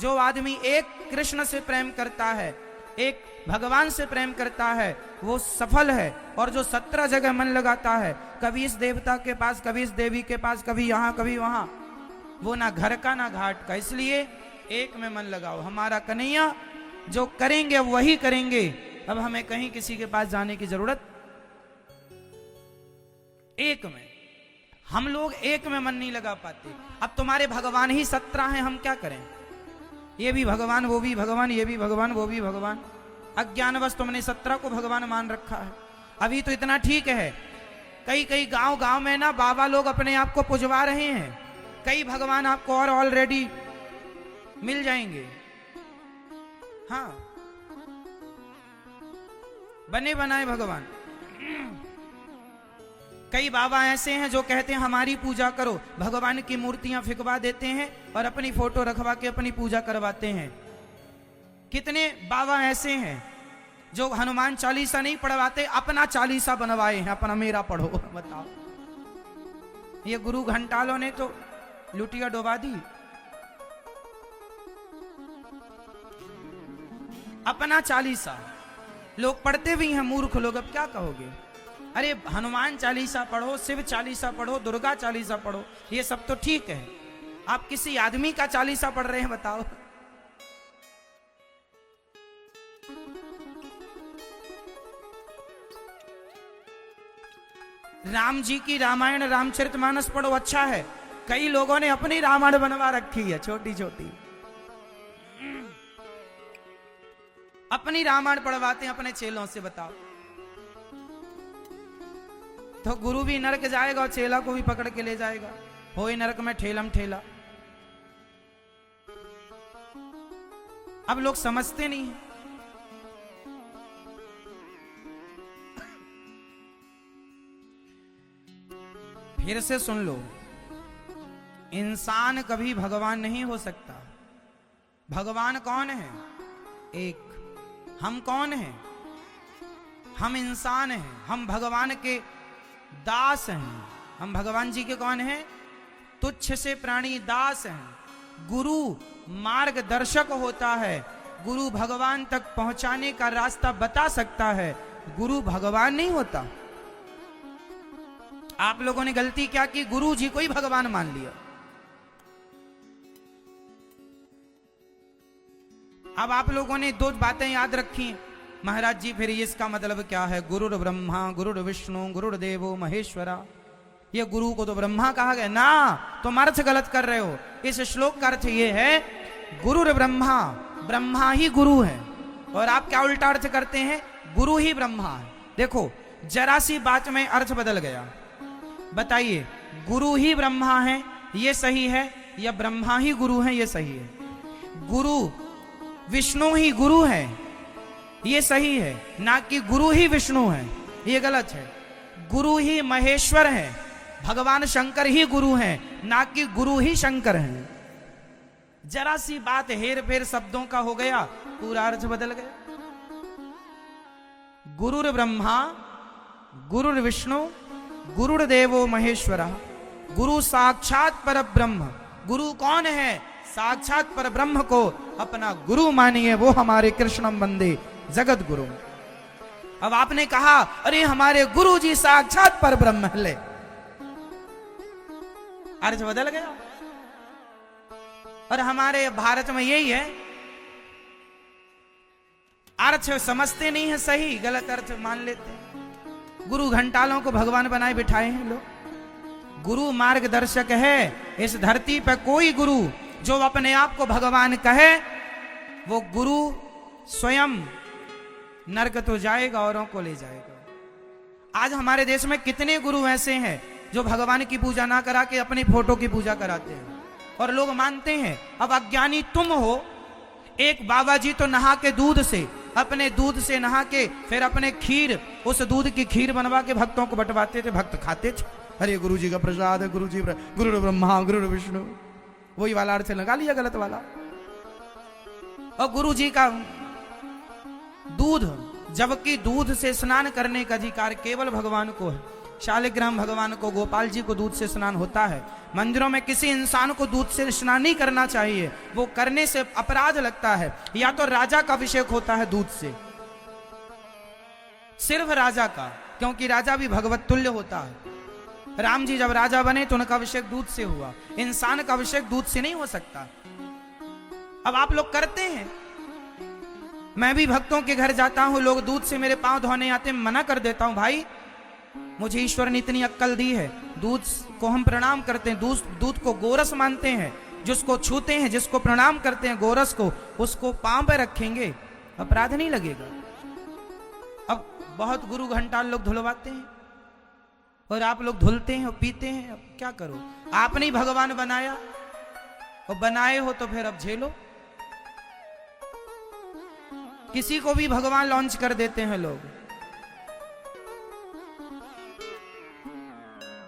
जो आदमी एक कृष्ण से प्रेम करता है, एक भगवान से प्रेम करता है, वो सफल है। और जो 17 जगह मन लगाता है, कभी इस देवता के पास, कभी इस देवी के पास, कभी यहां कभी वहां, वो ना घर का ना घाट का। इसलिए एक में मन लगाओ। हमारा कन्हैया जो करेंगे वही करेंगे। अब हमें कहीं किसी के पास जाने की जरूरत, एक में। हम लोग एक में मन नहीं लगा पाते। अब तुम्हारे भगवान ही 17 हैं, हम क्या करें? ये भी भगवान, वो भी भगवान, ये भी भगवान, वो भी भगवान। अज्ञानवश तुमने 17 को भगवान मान रखा है। अभी तो इतना ठीक है, कई कई गांव गांव में ना बाबा लोग अपने आप को पुजवा रहे हैं। कई भगवान आपको और ऑलरेडी मिल जाएंगे। हाँ, बने बनाए भगवान। कई बाबा ऐसे हैं जो कहते हैं हमारी पूजा करो, भगवान की मूर्तियां फिकवा देते हैं और अपनी फोटो रखवा के अपनी पूजा करवाते हैं। कितने बाबा ऐसे हैं जो हनुमान चालीसा नहीं पढ़वाते, अपना चालीसा बनवाए हैं, अपना मेरा पढ़ो। बताओ, ये गुरु घंटालों ने तो लुटिया डुबा दी। अपना चालीसा लोग पढ़ते भी हैं, मूर्ख लोग। अब क्या कहोगे? अरे हनुमान चालीसा पढ़ो, शिव चालीसा पढ़ो, दुर्गा चालीसा पढ़ो, ये सब तो ठीक है। आप किसी आदमी का चालीसा पढ़ रहे हैं, बताओ। राम जी की रामायण रामचरितमानस पढ़ो, अच्छा है। कई लोगों ने अपनी रामायण बनवा रखी है, छोटी छोटी। अपनी रामायण पढ़वाते हैं अपने चेलों से, बताओ। तो गुरु भी नरक जाएगा और चेला को भी पकड़ के ले जाएगा। होए नरक में ठेलम ठेला। अब लोग समझते नहीं हैं। फिर से सुन लो, इंसान कभी भगवान नहीं हो सकता। भगवान कौन है? एक। हम कौन हैं? हम इंसान हैं। हम भगवान के दास हैं। हम भगवान जी के कौन हैं? तुच्छ से प्राणी दास हैं। गुरु मार्गदर्शक होता है। गुरु भगवान तक पहुंचाने का रास्ता बता सकता है। गुरु भगवान नहीं होता। आप लोगों ने गलती क्या की? गुरु जी को ही भगवान मान लिया। अब आप लोगों ने दो बातें याद रखी। महाराज जी फिर इसका मतलब क्या है? गुरुर ब्रह्मा गुरुर विष्णु गुरुर्देवो महेश्वरा। ये गुरु को तो ब्रह्मा कहा गया ना, तुम अर्थ गलत कर रहे हो। इस श्लोक का अर्थ ये है गुरुर ब्रह्मा, ब्रह्मा ही गुरु है। और आप क्या उल्टा अर्थ करते हैं? गुरु ही ब्रह्मा है। देखो जरा सी बात में अर्थ बदल गया। बताइए, गुरु ही ब्रह्मा है ये सही है या ब्रह्मा ही गुरु है ये सही है? गुरु विष्णु ही गुरु है ये सही है, ना कि गुरु ही विष्णु है, ये गलत है। गुरु ही महेश्वर है, भगवान शंकर ही गुरु हैं, ना कि गुरु ही शंकर हैं। जरा सी बात हेर फेर शब्दों का हो गया, पूरा अर्थ बदल गया। गुरुर ब्रह्मा गुरुर विष्णु गुरुर्देवो महेश्वरा। गुरु साक्षात पर ब्रह्म। गुरु कौन है? साक्षात पर ब्रह्म को अपना गुरु मानिए, वो हमारे कृष्णम वंदे जगत गुरु। अब आपने कहा अरे हमारे गुरु जी साक्षात पर ब्रह्म है, ले अर्थ बदल गया। और हमारे भारत में यही है, अर्थ समझते नहीं है, सही गलत अर्थ मान लेते हैं। गुरु घंटालों को भगवान बनाए बिठाए हैं लोग। गुरु मार्गदर्शक है। इस धरती पर कोई गुरु जो अपने आप को भगवान कहे, वो गुरु स्वयं नरक तो जाएगा, औरों को ले जाएगा। आज हमारे देश में कितने गुरु ऐसे हैं जो भगवान की पूजा ना करा के अपनी फोटो की पूजा कराते हैं और लोग मानते हैं। अब अज्ञानी तुम हो। एक बाबा जी तो नहा के दूध से, अपने दूध से नहा के फिर अपने खीर, उस दूध की खीर बनवा के भक्तों को बंटवाते थे, भक्त खाते थे। अरे गुरु जी का प्रसाद है, गुरु जी गुरु ब्रह्मा गुरु विष्णु, वही वाला अर्थ लगा लिया, गलत वाला। और गुरु जी का दूध, जबकि दूध से स्नान करने का अधिकार केवल भगवान को है। शालिग्राम भगवान को, गोपाल जी को दूध से स्नान होता है। मंदिरों में किसी इंसान को दूध से स्नान नहीं करना चाहिए, वो करने से अपराध लगता है। या तो राजा का अभिषेक होता है दूध से, सिर्फ राजा का, क्योंकि राजा भी भगवत तुल्य होता है। राम जी जब राजा बने तो उनका अभिषेक दूध से हुआ, इंसान का अभिषेक दूध से नहीं हो सकता। अब आप लोग करते हैं, मैं भी भक्तों के घर जाता हूं, लोग दूध से मेरे पांव धोने आते हैं, मना कर देता हूं, भाई मुझे ईश्वर ने इतनी अक्ल दी है, दूध को हम प्रणाम करते हैं, दूध को गोरस मानते हैं, जिसको छूते हैं, जिसको प्रणाम करते हैं गोरस को, उसको पांव पे रखेंगे, अपराध नहीं लगेगा। अब बहुत गुरु घंटाल लोग धुलवाते हैं और आप लोग धुलते हैं और पीते हैं। अब क्या करो, आपने ही भगवान बनाया और बनाए हो तो फिर अब झेलो। किसी को भी भगवान लॉन्च कर देते हैं लोग।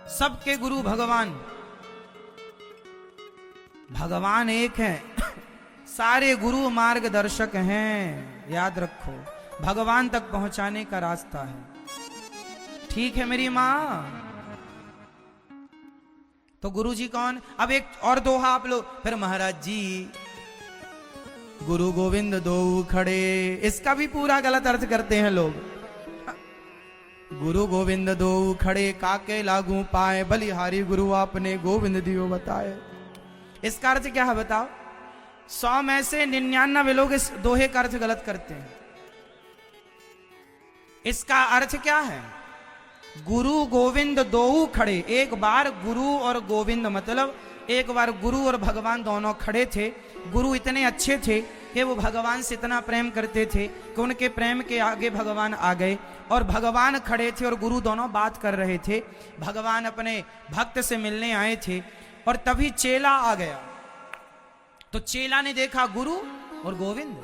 सबके गुरु भगवान, भगवान एक है, सारे गुरु मार्गदर्शक हैं, याद रखो, भगवान तक पहुंचाने का रास्ता है। ठीक है मेरी मां? तो गुरु जी कौन? अब एक और दोहा आप लोग, फिर महाराज जी गुरु गोविंद दो खड़े, इसका भी पूरा गलत अर्थ करते हैं लोग। गुरु गोविंद दो खड़े, काके लागू पाए, बलिहारी गुरु आपने गोविंद दियो बताए। इसका अर्थ क्या है बताओ? 100 में से 99 लोग इस दोहे का अर्थ गलत करते हैं। इसका अर्थ क्या है? गुरु गोविंद दो खड़े, एक बार गुरु और गोविंद, मतलब एक बार गुरु और भगवान दोनों खड़े थे। गुरु इतने अच्छे थे कि वो भगवान से इतना प्रेम करते थे कि उनके प्रेम के आगे भगवान आ गए, और भगवान खड़े थे और गुरु दोनों बात कर रहे थे। भगवान अपने भक्त से मिलने आए थे और तभी चेला आ गया। तो चेला ने देखा गुरु और गोविंद,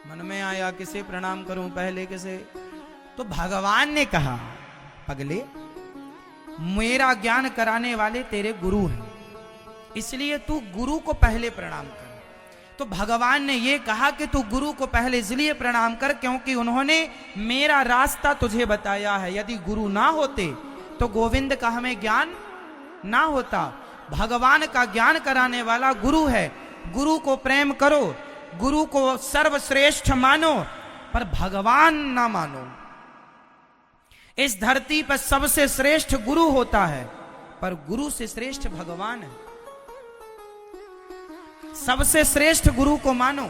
मन में आया किसे प्रणाम करूं पहले, किसे? तो भगवान ने कहा, पगले मेरा ज्ञान कराने वाले तेरे गुरु हैं, इसलिए तू गुरु को पहले प्रणाम कर। तो भगवान ने यह कहा कि तू गुरु को पहले इसलिए प्रणाम कर क्योंकि उन्होंने मेरा रास्ता तुझे बताया है। यदि गुरु ना होते तो गोविंद का हमें ज्ञान ना होता। भगवान का ज्ञान कराने वाला गुरु है। गुरु को प्रेम करो, गुरु को सर्वश्रेष्ठ मानो, पर भगवान ना मानो। इस धरती पर सबसे श्रेष्ठ गुरु होता है, पर गुरु से श्रेष्ठ भगवान है। सबसे श्रेष्ठ गुरु को मानो,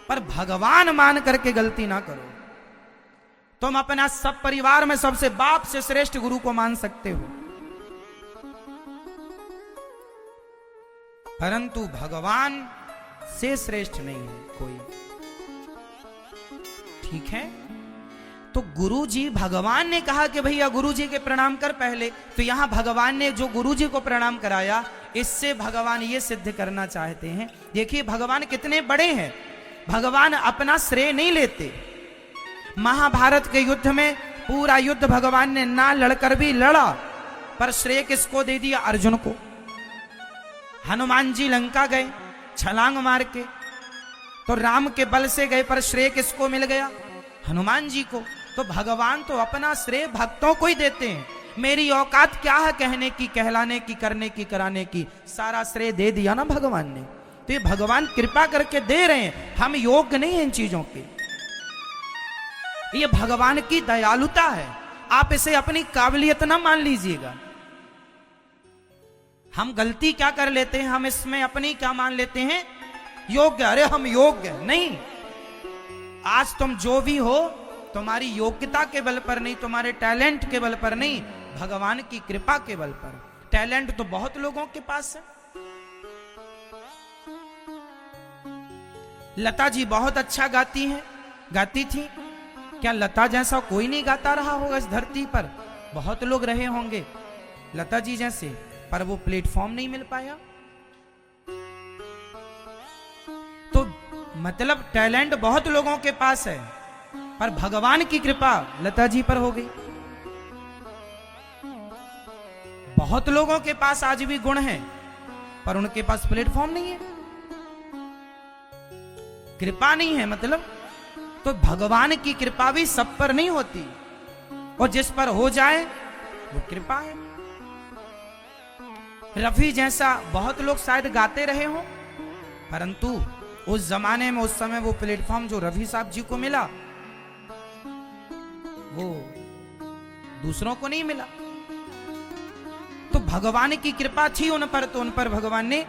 पर भगवान मान करके गलती ना करो। तुम अपना सब परिवार में सबसे बाप से श्रेष्ठ गुरु को मान सकते हो, परंतु भगवान से श्रेष्ठ नहीं है कोई। ठीक है? तो गुरु जी, भगवान ने कहा कि भैया गुरु जी के प्रणाम कर पहले, तो यहां भगवान ने जो गुरु जी को प्रणाम कराया, इससे भगवान ये सिद्ध करना चाहते हैं, देखिए भगवान कितने बड़े हैं। भगवान अपना श्रेय नहीं लेते। महाभारत के युद्ध में पूरा युद्ध भगवान ने ना लड़कर भी लड़ा, पर श्रेय किसको दे दिया? अर्जुन को। हनुमान जी लंका गए छलांग मार के, तो राम के बल से गए, पर श्रेय किसको मिल गया? हनुमान जी को। तो भगवान तो अपना श्रेय भक्तों को ही देते हैं। मेरी औकात क्या है कहने की, कहलाने की, करने की, कराने की? सारा श्रेय दे दिया ना भगवान ने। तो ये भगवान कृपा करके दे रहे हैं, हम योग्य नहीं हैं इन चीजों के। ये भगवान की दयालुता है, आप इसे अपनी काबिलियत ना मान लीजिएगा। हम गलती क्या कर लेते हैं, हम इसमें अपनी क्या मान लेते हैं? योग्य। अरे हम योग्य नहीं। आज तुम जो भी हो, तुम्हारी योग्यता के बल पर नहीं, तुम्हारे टैलेंट के बल पर नहीं, भगवान की कृपा के बल पर। टैलेंट तो बहुत लोगों के पास है। लता जी बहुत अच्छा गाती हैं, गाती थी। क्या लता जैसा कोई नहीं गाता रहा होगा इस धरती पर? बहुत लोग रहे होंगे लता जी जैसे, पर वो प्लेटफॉर्म नहीं मिल पाया। तो मतलब टैलेंट बहुत लोगों के पास है, पर भगवान की कृपा लता जी पर हो गई। बहुत लोगों के पास आज भी गुण हैं, पर उनके पास प्लेटफॉर्म नहीं है, कृपा नहीं है। मतलब तो भगवान की कृपा भी सब पर नहीं होती। और जिस पर हो जाए वो कृपा है। रफी जैसा बहुत लोग शायद गाते रहे हो, परंतु उस जमाने में उस समय वो प्लेटफॉर्म जो रफी साहब जी को मिला वो दूसरों को नहीं मिला। तो भगवान की कृपा थी उन पर, तो उन पर भगवान ने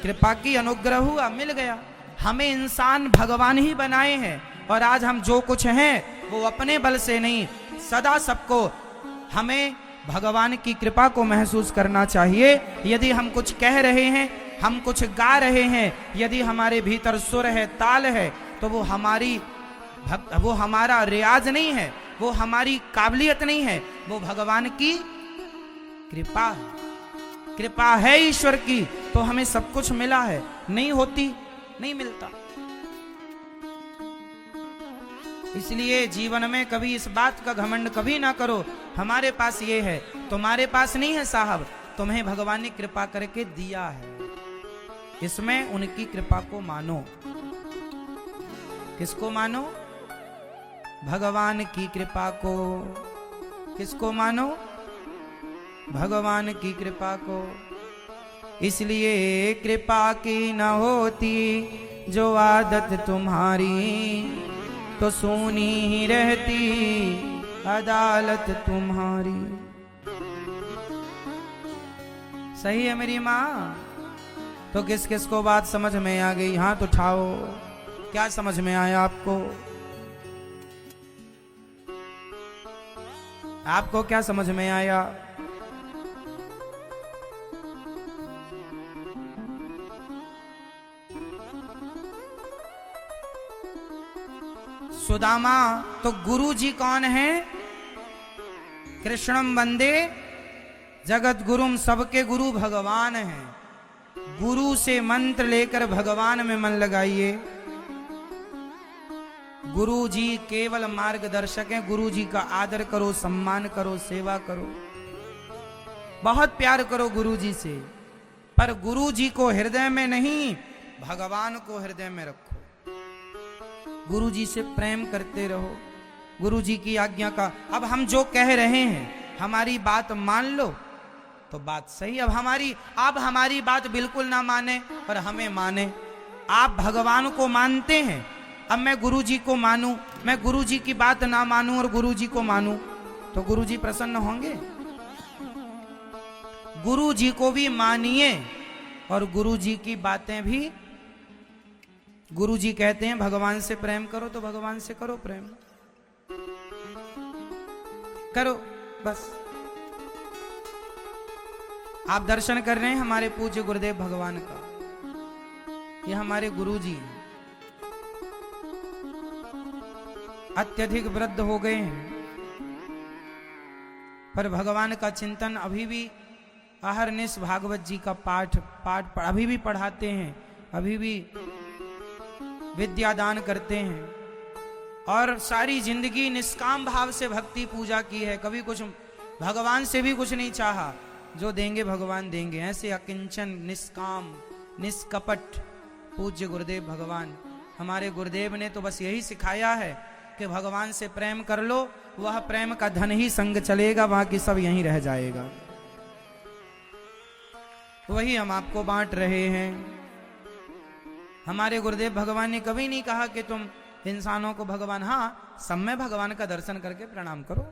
कृपा की, अनुग्रह हुआ, मिल गया। हमें इंसान भगवान ही बनाए हैं, और आज हम जो कुछ हैं वो अपने बल से नहीं, सदा सबको हमें भगवान की कृपा को महसूस करना चाहिए। यदि हम कुछ कह रहे हैं, हम कुछ गा रहे हैं, यदि हमारे भीतर सुर है, ताल है, तो वो हमारा रियाज नहीं है, वो हमारी काबिलियत नहीं है, वो भगवान की कृपा है। कृपा है ईश्वर की, तो हमें सब कुछ मिला है। नहीं होती नहीं मिलता। इसलिए जीवन में कभी इस बात का घमंड कभी ना करो, हमारे पास ये है, तुम्हारे पास नहीं है साहब, तुम्हें भगवान ने कृपा करके दिया है। इसमें उनकी कृपा को मानो। किसको मानो? भगवान की कृपा को। किसको मानो? भगवान की कृपा को। इसलिए कृपा की न होती जो आदत तुम्हारी, तो सोनी ही रहती अदालत तुम्हारी। सही है मेरी माँ? तो किस किस को बात समझ में आ गई? हाथ उठाओ। क्या समझ में आया आपको? आपको क्या समझ में आया? सुदामा तो गुरु जी कौन है? कृष्णम वंदे जगत गुरुम, सबके गुरु भगवान हैं। गुरु से मंत्र लेकर भगवान में मन लगाइए। गुरु जी केवल मार्गदर्शक हैं। गुरु जी का आदर करो, सम्मान करो, सेवा करो, बहुत प्यार करो गुरु जी से, पर गुरु जी को हृदय में नहीं, भगवान को हृदय में रखो। गुरु जी से प्रेम करते रहो, गुरु जी की आज्ञा का। अब हम जो कह रहे हैं, हमारी बात मान लो तो बात सही। अब हमारी बात बिल्कुल ना माने और हमें माने। आप भगवान को मानते हैं, अब मैं गुरु जी को मानूं, मैं गुरु जी की बात ना मानूं और गुरु जी को मानूं, तो गुरु जी प्रसन्न होंगे? गुरु जी को भी मानिए और गुरु जी की बातें भी। गुरु जी कहते हैं भगवान से प्रेम करो, तो भगवान से करो प्रेम, करो बस। आप दर्शन कर रहे हैं हमारे पूज्य गुरुदेव भगवान का, ये हमारे गुरु जी हैं। अत्यधिक वृद्ध हो गए हैं, पर भगवान का चिंतन अभी भी, अहरनिश भागवत जी का पाठ अभी भी पढ़ाते हैं, अभी भी विद्या दान करते हैं, और सारी जिंदगी निष्काम भाव से भक्ति पूजा की है। कभी कुछ भगवान से भी कुछ नहीं चाहा, जो देंगे भगवान देंगे, ऐसे अकिंचन, निष्काम, निष्कपट पूज्य गुरुदेव भगवान। हमारे गुरुदेव ने तो बस यही सिखाया है कि भगवान से प्रेम कर लो, वह प्रेम का धन ही संग चलेगा, बाकी सब यहीं रह जाएगा। वही हम आपको बांट रहे हैं। हमारे गुरुदेव भगवान ने कभी नहीं कहा कि तुम इंसानों को भगवान, हाँ सब में भगवान का दर्शन करके प्रणाम करो,